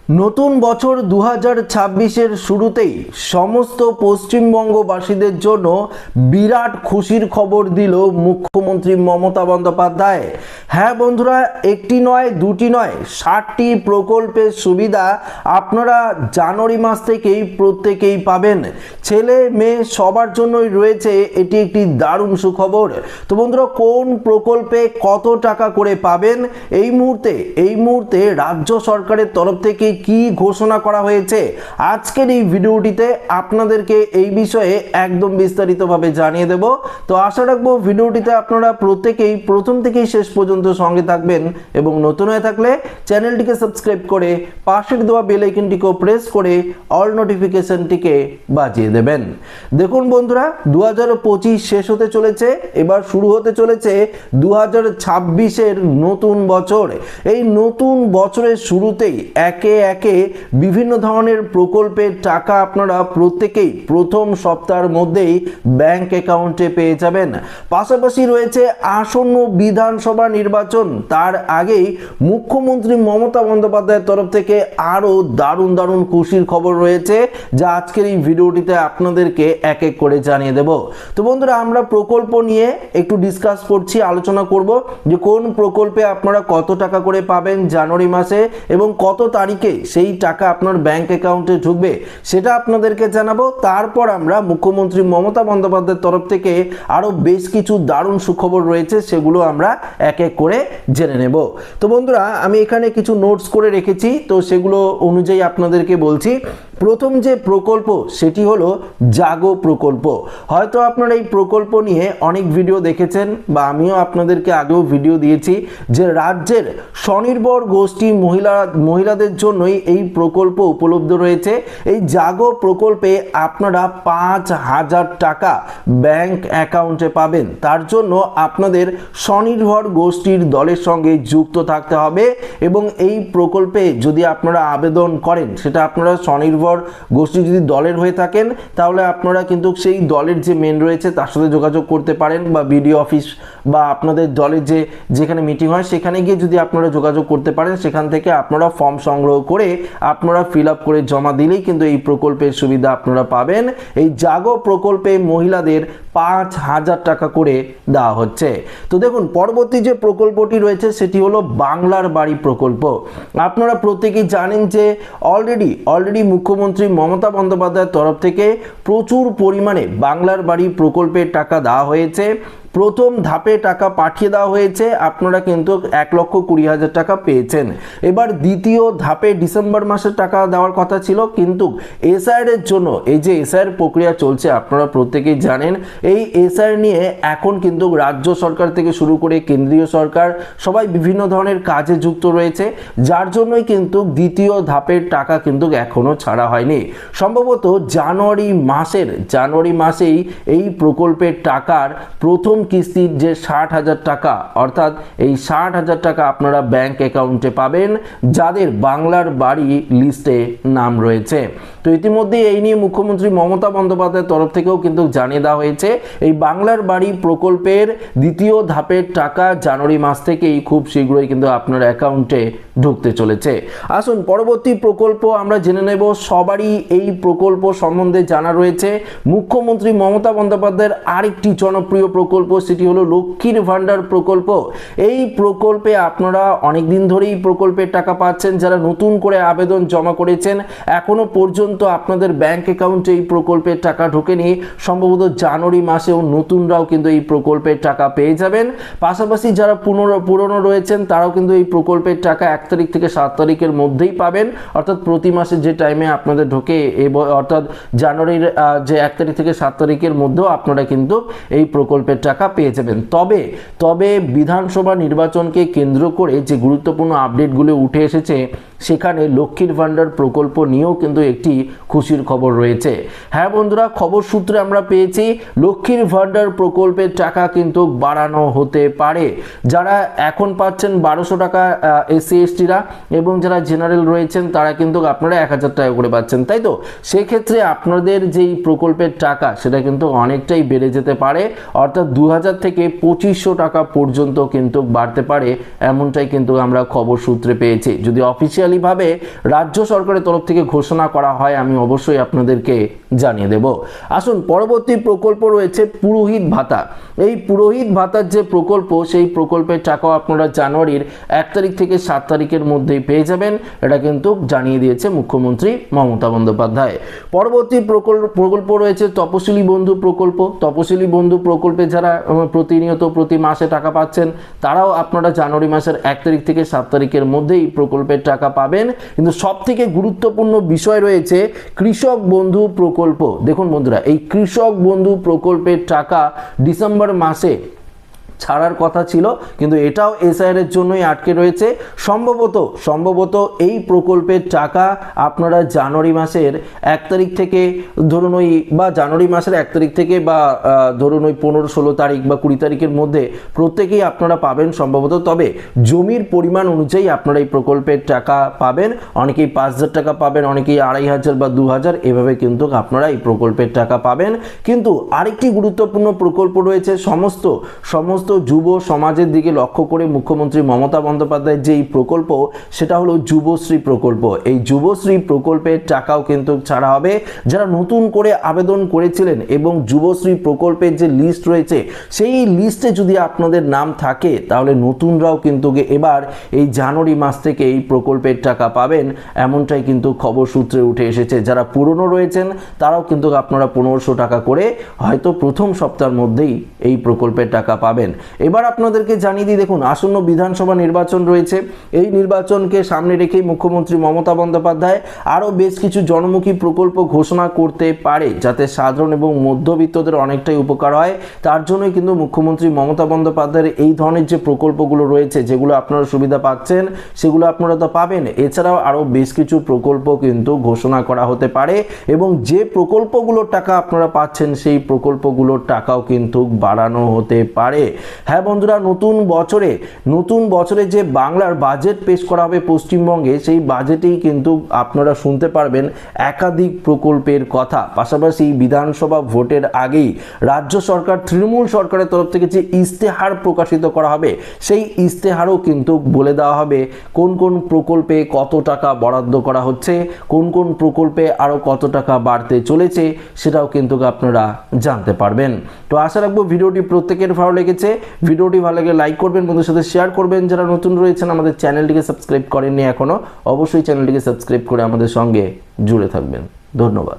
নতুন বছর 2026-এর শুরুতেই সমস্ত পশ্চিমবঙ্গবাসীদের জন্য বিরাট খুশির খবর দিল মুখ্যমন্ত্রী মমতা বন্দ্যোপাধ্যায়। হ্যাঁ বন্ধুরা, একটি নয় দুটি নয় 60টি প্রকল্পের সুবিধা আপনারা জানুয়ারি মাস থেকেই প্রত্যেকেই পাবেন। ছেলে মেয়ে সবার জন্যই রয়েছে এটি একটি দারুণ সুখবর। তো বন্ধুরা, কোন প্রকল্পে কত টাকা করে পাবেন এই মুহূর্তে রাজ্য সরকারের তরফ থেকে কি ঘোষণা করা হয়েছে আজকের এই ভিডিওটিতে আপনাদেরকে এই বিষয়ে একদম বিস্তারিতভাবে জানিয়ে দেব। তো আশা রাখবো ভিডিওটিতে আপনারা প্রত্যেকেই প্রথম থেকেই শেষ পর্যন্ত সঙ্গে থাকবেন এবং নতুন হয়ে থাকলে চ্যানেলটিকে সাবস্ক্রাইব করে পাশের দেওয়া বেল আইকনটিকে প্রেস করে অল নোটিফিকেশনটিকে বাজিয়ে দেবেন। দেখুন বন্ধুরা, 2025 শেষ হতে চলেছে, এবার শুরু হতে চলেছে 2026-এর নতুন বছর। এই নতুন বছরের শুরুতেই একে একে বিভিন্ন ধরনের প্রকল্পের টাকা আপনারা প্রত্যেকেই প্রথম সপ্তাহের মধ্যেই ব্যাংক অ্যাকাউন্টে পেয়ে যাবেন। পাশাপাশি রয়েছে আসন্ন বিধানসভা নির্বাচন, তার আগেই মুখ্যমন্ত্রী মমতা বন্দ্যোপাধ্যায়ের তরফ থেকে আরও দারুণ দারুণ খুশির খবর রয়েছে, যা আজকের এই ভিডিওটিতে আপনাদেরকে এক এক করে জানিয়ে দেব। তো বন্ধুরা, আমরা প্রকল্প নিয়ে একটু ডিসকাস করছি, আলোচনা করব যে কোন প্রকল্পে আপনারা কত টাকা করে পাবেন জানুয়ারি মাসে এবং কত তারিখে সেই টাকা আপনার ব্যাংক অ্যাকাউন্টে ঢুকবে সেটা আপনাদেরকে জানাবো। তারপর আমরা মুখ্যমন্ত্রী মমতা বন্দ্যোপাধ্যায়ের তরফ থেকে আরো বেশ কিছু দারুণ সুখবর রয়েছে, সেগুলো আমরা এক এক করে জেনে নেব। তো বন্ধুরা, আমি এখানে কিছু নোটস করে রেখেছি, তো সেগুলো অনুযায়ী আপনাদেরকে বলছি। প্রথম যে প্রকল্প সেটি হলো জাগো প্রকল্প। হয়তো আপনারা এই প্রকল্প নিয়ে অনেক ভিডিও দেখেছেন বা আমিও আপনাদেরকে আগেও ভিডিও দিয়েছি যে রাজ্যের স্বনির্ভর গোষ্ঠী মহিলাদের জন্যই এই প্রকল্প উপলব্ধ রয়েছে। এই জাগো প্রকল্পে আপনারা 5,000 টাকা ব্যাংক অ্যাকাউন্টে পাবেন। তার জন্য আপনাদের স্বনির্ভর গোষ্ঠীর দলের সঙ্গে যুক্ত থাকতে হবে এবং এই প্রকল্পে যদি আপনারা আবেদন করেন, সেটা আপনারা স্বনির্ভর গোষ্ঠী যদি দলের হয়ে থাকেন তাহলে আপনারা কিন্তু সেই দলের যে মেন রয়েছে তার সাথে যোগাযোগ করতে পারেন বা বিডিও অফিস বা আপনাদের দলের যেখানে মিটিং হয় সেখানে গিয়ে যদি আপনারা যোগাযোগ করতে পারেন, সেখান থেকে আপনারা ফর্ম সংগ্রহ করে আপনারা ফিল আপ করে জমা দিলেই কিন্তু এই প্রকল্পের সুবিধা আপনারা পাবেন। এই জাগো প্রকল্পে মহিলাদের 5,000 টাকা করে দেওয়া হচ্ছে। তো দেখুন, পরবর্তী যে প্রকল্পটি রয়েছে সেটি হলো বাংলার বাড়ি প্রকল্প। আপনারা প্রত্যেকেই জানেন যে অলরেডি মুখ্যমন্ত্রী মমতা বন্দ্যোপাধ্যায়ের তরফ থেকে প্রচুর পরিমাণে বাংলার বাড়ি প্রকল্পের টাকা দেওয়া হয়েছে। প্রথম ধাপে টাকা পাঠিয়ে দেওয়া হয়েছে, আপনারা কিন্তু 1,20,000 টাকা পেয়েছেন। এবার দ্বিতীয় ধাপে ডিসেম্বর মাসে টাকা দেওয়ার কথা ছিল, কিন্তু এসআইআর এর জন্য এই যে এসআইআর প্রক্রিয়া চলছে আপনারা প্রত্যেকেই জানেন, এই এসআইআর নিয়ে এখন কিন্তু রাজ্য সরকার থেকে শুরু করে কেন্দ্রীয় সরকার সবাই বিভিন্ন ধরনের কাজে যুক্ত রয়েছে, যার জন্যই কিন্তু দ্বিতীয় ধাপের টাকা কিন্তু এখনো ছাড়া হয়নি। সম্ভবত জানুয়ারি মাসেই এই প্রকল্পের টাকার প্রথম কিস্তির যে 60,000 টাকা, অর্থাৎ এই 60,000 টাকা আপনারা ব্যাংক অ্যাকাউন্টে পাবেন যাদের বাংলার বাড়ি লিস্টে নাম রয়েছে। তো ইতিমধ্যে এই নিয়ে মুখ্যমন্ত্রী মমতা বন্দ্যোপাধ্যায়ের তরফ থেকেও কিন্তু জানিয়ে দেওয়া হয়েছে এই বাংলার বাড়ি প্রকল্পের দ্বিতীয় ধাপের টাকা জানুয়ারি মাস থেকেই খুব শীঘ্রই কিন্তু আপনার অ্যাকাউন্টে ঢুকতে চলেছে। আসুন পরবর্তী প্রকল্প আমরা জেনে নেব। সবারই এই প্রকল্প সম্বন্ধে জানা রয়েছে। মুখ্যমন্ত্রী মমতা বন্দ্যোপাধ্যায়ের আরেকটি জনপ্রিয় প্রকল্প, সেটি হলো লক্ষ্মীর ভান্ডার প্রকল্প। এই প্রকল্পে আপনারা অনেকদিন ধরেই প্রকল্পের টাকা পাচ্ছেন। যারা নতুন করে আবেদন জমা করেছেন এখনো পর্যন্ত আপনাদের ব্যাংক অ্যাকাউন্টে এই প্রকল্পের টাকা ঢোকেনি, সম্ভবত জানুয়ারি মাসেও নতুনরাও কিন্তু এই প্রকল্পের টাকা পেয়ে যাবেন। পাশাপাশি যারা পুরনো রয়েছেন তারাও কিন্তু এই প্রকল্পের টাকা 1 তারিখ থেকে 7 তারিখের মধ্যেই পাবেন, অর্থাৎ প্রতি মাসে যে টাইমে আপনাদের ঢোকে অর্থাৎ জানুয়ারির যে 1 তারিখ থেকে 7 তারিখের মধ্যেও আপনারা কিন্তু এই প্রকল্পের টাকা পেয়ে যাবেন। তবে বিধানসভা নির্বাচনকে কেন্দ্র করে যে গুরুত্বপূর্ণ আপডেটগুলো উঠে এসেছে সেখানে লক্ষ্মীর ভান্ডার প্রকল্প নিয়েও কিন্তু একটি খুশির খবর রয়েছে। হ্যাঁ বন্ধুরা, খবর সূত্রে আমরা পেয়েছি লক্ষ্মীর ভান্ডার প্রকল্পের টাকা কিন্তু বাড়ানো হতে পারে। যারা এখন পাচ্ছেন 1200 টাকা এসসি এসটিরা এবং যারা জেনারেল রয়েছেন তারা কিন্তু আপনারা 1000 টাকা করে পাচ্ছেন, তাই তো? সেক্ষেত্রে আপনাদের যেই প্রকল্পের টাকা সেটা কিন্তু অনেকটাই বেড়ে যেতে পারে, অর্থাৎ 2000 থেকে 2500 টাকা পর্যন্ত কিন্তু বাড়তে পারে, এমনটাই কিন্তু আমরা খবর সূত্রে পেয়েছি। যদি অফিসিয়ালি ভাবে রাজ্য সরকারের তরফ থেকে ঘোষণা করা হয় আমি অবশ্যই আপনাদেরকে জানিয়ে দেব। আসুন, পরবর্তী প্রকল্প রয়েছে পুরোহিত ভাতা। এই পুরোহিত ভাতার যে প্রকল্প সেই প্রকল্পের টাকাও আপনারা জানুয়ারির 1 তারিখ থেকে 7 তারিখের মধ্যেই পেয়ে যাবেন, এটা কিন্তু জানিয়ে দিয়েছে মুখ্যমন্ত্রী মমতা বন্দ্যোপাধ্যায়। পরবর্তী প্রকল্প রয়েছে তপশিলি বন্ধু প্রকল্প। তপশিলি বন্ধু প্রকল্পে যারা প্রতিনিয়ত প্রতি মাসে টাকা পাচ্ছেন তারাও আপনারা জানুয়ারি মাসের 1 তারিখ থেকে 7 তারিখের মধ্যেই প্রকল্পের টাকা পাবেন। কিন্তু সব থেকে গুরুত্বপূর্ণ বিষয় রয়েছে কৃষক বন্ধু প্রকল্প। দেখুন বন্ধুরা, এই কৃষক বন্ধু প্রকল্পের টাকা ডিসেম্বর মাসে ছাড়ার কথা ছিল, কিন্তু এটাও এসআইআর এর জন্যই আটকে রয়েছে। সম্ভবত এই প্রকল্পের টাকা আপনারা জানুয়ারি মাসের 1 তারিখ থেকে ধরুন জানুয়ারি মাসের 1 তারিখ থেকে বা ধরুন 15-16 তারিখ বা 20 তারিখের মধ্যে প্রত্যেকেই আপনারা পাবেন সম্ভবত। তবে জমির পরিমাণ অনুযায়ী আপনারা এই প্রকল্পের টাকা পাবেন। অনেকেই 5000 টাকা পাবেন, অনেকেই 2500 বা 2000, এভাবে কিন্তু আপনারা এই প্রকল্পের টাকা পাবেন। কিন্তু আরেকটি গুরুত্বপূর্ণ প্রকল্প রয়েছে সমস্ত যুব সমাজের দিকে লক্ষ্য করে মুখ্যমন্ত্রী মমতা বন্দ্যোপাধ্যায়ের যে প্রকল্প সেটা হলো যুবশ্রী প্রকল্প। এই যুবশ্রী প্রকল্পের টাকাও কিন্তু ছাড়া হবে। যারা নতুন করে আবেদন করেছিলেন এবং যুবশ্রী প্রকল্পের যে লিস্ট রয়েছে সেই লিস্টে যদি আপনাদের নাম থাকে তাহলে নতুনরাও কিন্তু এবার এই জানুয়ারি মাস থেকে এই প্রকল্পের টাকা পাবেন, এমনটাই কিন্তু খবর সূত্রে উঠে এসেছে। যারা পুরনো রয়েছেন তারাও কিন্তু আপনারা 1500 টাকা করে হয়তো প্রথম সপ্তাহের মধ্যেই এই প্রকল্পের টাকা পাবেন। এবার আপনাদেরকে জানিয়ে দিই, দেখুন আসন্ন বিধানসভা নির্বাচন রয়েছে। এই নির্বাচনকে সামনে রেখেই মুখ্যমন্ত্রী মমতা বন্দ্যোপাধ্যায় আরও বেশ কিছু জনমুখী প্রকল্প ঘোষণা করতে পারে যাতে সাধারণ এবং মধ্যবিত্তদের অনেকটাই উপকার হয়। তার জন্যই কিন্তু মুখ্যমন্ত্রী মমতা বন্দ্যোপাধ্যায়ের এই ধরনের যে প্রকল্পগুলো রয়েছে যেগুলো আপনারা সুবিধা পাচ্ছেন সেগুলো আপনারা তো পাবেন। এছাড়াও আরও বেশ কিছু প্রকল্প কিন্তু ঘোষণা করা হতে পারে এবং যে প্রকল্পগুলোর টাকা আপনারা পাচ্ছেন সেই প্রকল্পগুলোর টাকাও কিন্তু বাড়ানো হতে পারে। হ্যাঁ বন্ধুরা, নতুন বছরে যে বাংলার বাজেট পেশ করা হবে পশ্চিমবঙ্গে সেই বাজেটেই কিন্তু আপনারা শুনতে পারবেন একাধিক প্রকল্পের কথা। পাশাপাশি বিধানসভা ভোটের আগেই রাজ্য সরকার তৃণমূল সরকারের তরফ থেকে যে ইস্তেহার প্রকাশিত করা হবে সেই ইস্তেহারও কিন্তু বলে দেওয়া হবে কোন কোন প্রকল্পে কত টাকা বরাদ্দ করা হচ্ছে, কোন কোন প্রকল্পে আরও কত টাকা বাড়তে চলেছে সেটাও কিন্তু আপনারা জানতে পারবেন। তো আশা রাখবো ভিডিওটি প্রত্যেকের ভালো লেগেছে। ভিডিওটি ভালো লাগলে লাইক করবেন, বন্ধুদের সাথে শেয়ার করবেন। যারা নতুন রয়েছেন আমাদের চ্যানেলটিকে সাবস্ক্রাইব করেননি এখনো, অবশ্যই চ্যানেলটিকে সাবস্ক্রাইব করে আমাদের সঙ্গে জুড়ে থাকবেন। ধন্যবাদ।